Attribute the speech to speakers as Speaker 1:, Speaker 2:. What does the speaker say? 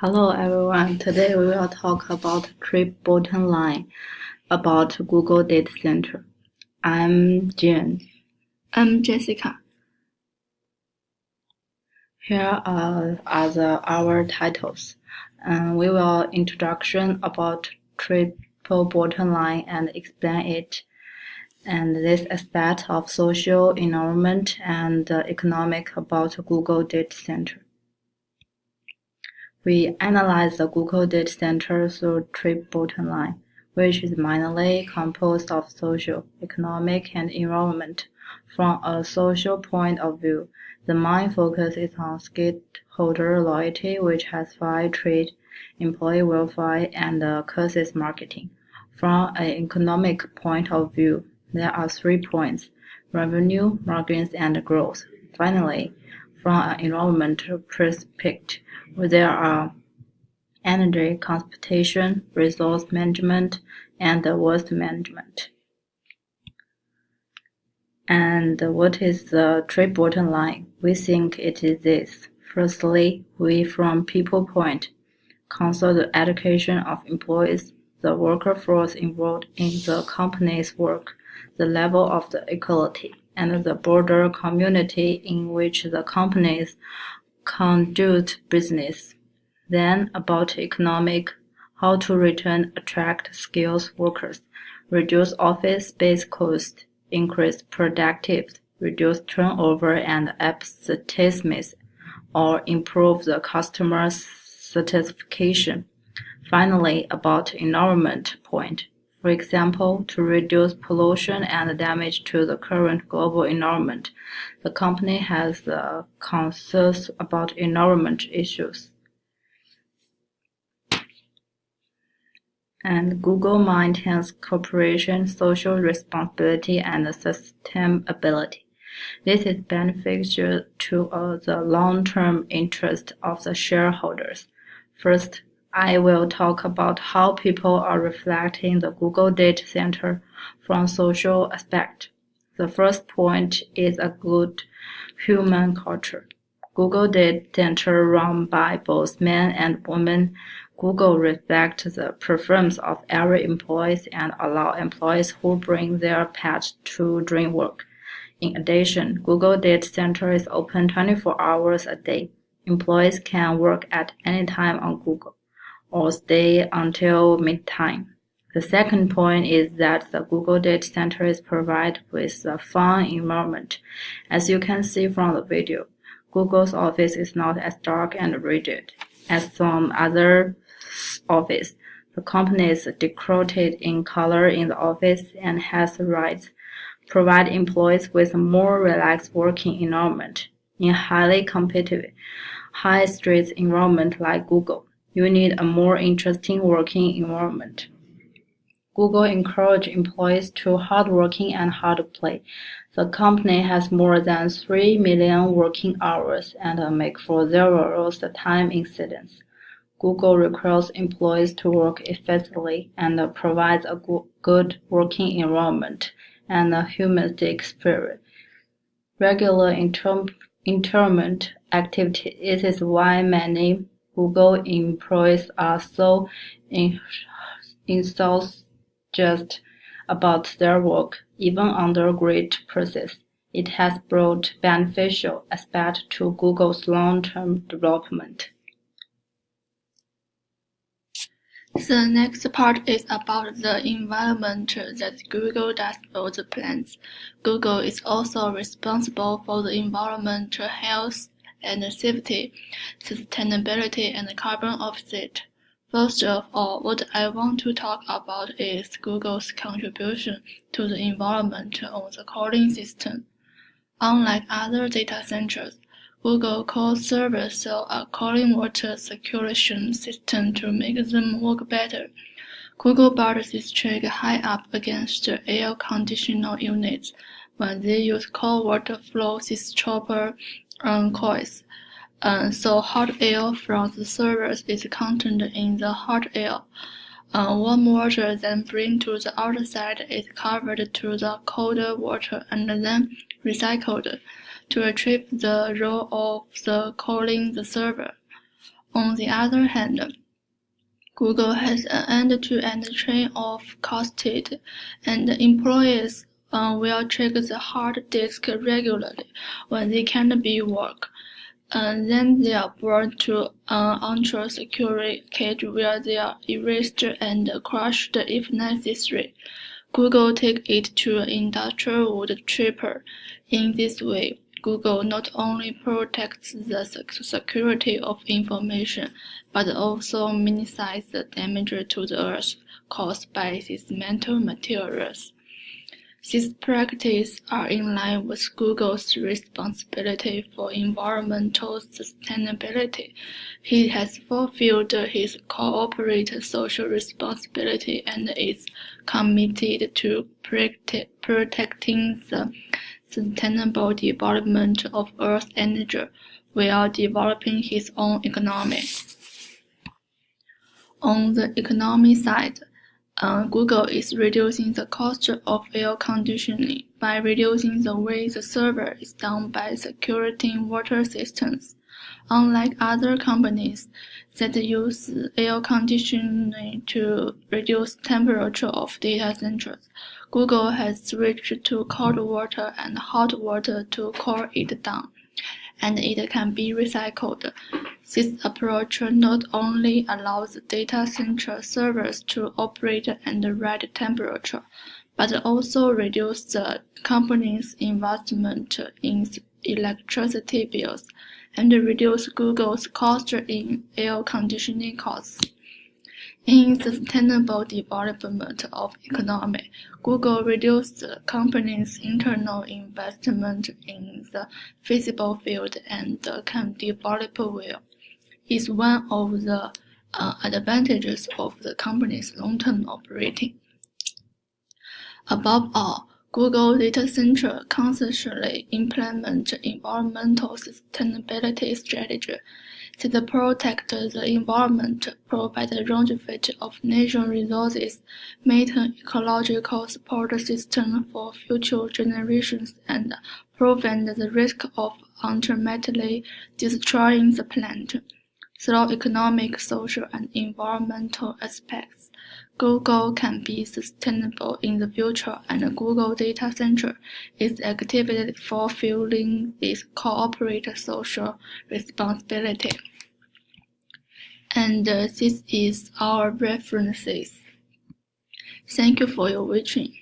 Speaker 1: Hello everyone, today we will talk about trip bottom line about Google Data Center. I'm Jane.
Speaker 2: I'm Jessica.
Speaker 1: Here are our titles. We will introduction about triple bottom line and explain it, and this aspect of social, environment, and economic about Google Data Center. We analyze the Google Data Center through triple bottom line, which is mainly composed of social, economic, and environment. From a social point of view, the main focus is on stakeholder loyalty, which has five trade, employee welfare, and courses marketing. From an economic point of view, there are 3 points: revenue, margins, and growth. Finally, from an environmental perspective, there are energy conservation, resource management, and waste management. And what is the trade bottom line? We think it is this. Firstly, we from people point consider the education of employees, the worker force involved in the company's work, the level of the equality, and the broader community in which the companies conduct business. Then about economic, how to retain attract skilled workers, reduce office space cost, increase productivity, reduce turnover and absenteeism, or improve the customer satisfaction. Finally, about environment point. For example, to reduce pollution and damage to the current global environment, the company has concerns about environment issues. And Google maintains corporation social responsibility and sustainability. This is beneficial to the long-term interest of the shareholders. First, I will talk about how people are reflecting the Google Data Center from social aspect. The first point is a good human culture. Google Data Center run by both men and women. Google respects the preference of every employee and allow employees who bring their pets to during work. In addition, Google Data Center is open 24 hours a day. Employees can work at any time on Google or stay until midtime. The second point is that the Google Data Center is provided with a fun environment. As you can see from the video, Google's office is not as dark and rigid as some other office. The company is decorated in color in the office and has rights provide employees with a more relaxed working environment. In a highly competitive, high-stress environment like Google, you need a more interesting working environment. Google encourages employees to hard working and hard play. The company has more than 3 million working hours and make for zero lost time incidents. Google requires employees to work effectively and provides a good working environment and a humanistic spirit. Regular internment activity. It is why many Google employees are so enthusiastic about their work, even under great pressure. It has brought beneficial aspects to Google's long-term development.
Speaker 2: The next part is about the environment that Google does for the plants. Google is also responsible for the environment, health and safety, sustainability, and carbon offset. First of all, what I want to talk about is Google's contribution to the environment on the cooling system. Unlike other data centers, Google cold servers sell a cooling water circulation system to make them work better. Google bars this trick high up against the air conditioner units when they use cold water flow chopper coils. So hot air from the servers is contained in the hot air. Warm water then bring to the outside is covered to the colder water and then recycled to retrieve the role of the cooling the server. On the other hand, Google has an end-to-end chain of custody, and employees will check the hard disk regularly when they can't be work. Then they are brought to an ultra-secure cage where they are erased and crushed if necessary. Google take it to industrial wood chipper. In this way, Google not only protects the security of information, but also minimizes the damage to the earth caused by these metal materials. These practices are in line with Google's responsibility for environmental sustainability. He has fulfilled his corporate social responsibility and is committed to protecting the sustainable development of Earth's energy while developing his own economy. On the economy side, Google is reducing the cost of air conditioning by reducing the way the server is done by securing water systems. Unlike other companies that use air conditioning to reduce temperature of data centers, Google has switched to cold water and hot water to cool it down, and it can be recycled. This approach not only allows data center servers to operate at the right temperature, but also reduces the company's investment in electricity bills and reduce Google's cost in air conditioning costs. In sustainable development of economy, Google reduced the company's internal investment in the physical field and can develop well. Is one of the advantages of the company's long-term operating. Above all, Google Data Center consciously implement environmental sustainability strategy that protect the environment, provide a range of natural resources, maintain ecological support system for future generations, and prevent the risk of ultimately destroying the planet. Through economic, social, and environmental aspects, Google can be sustainable in the future, and Google Data Center is actively fulfilling its corporate social responsibility. And this is our references. Thank you for your watching.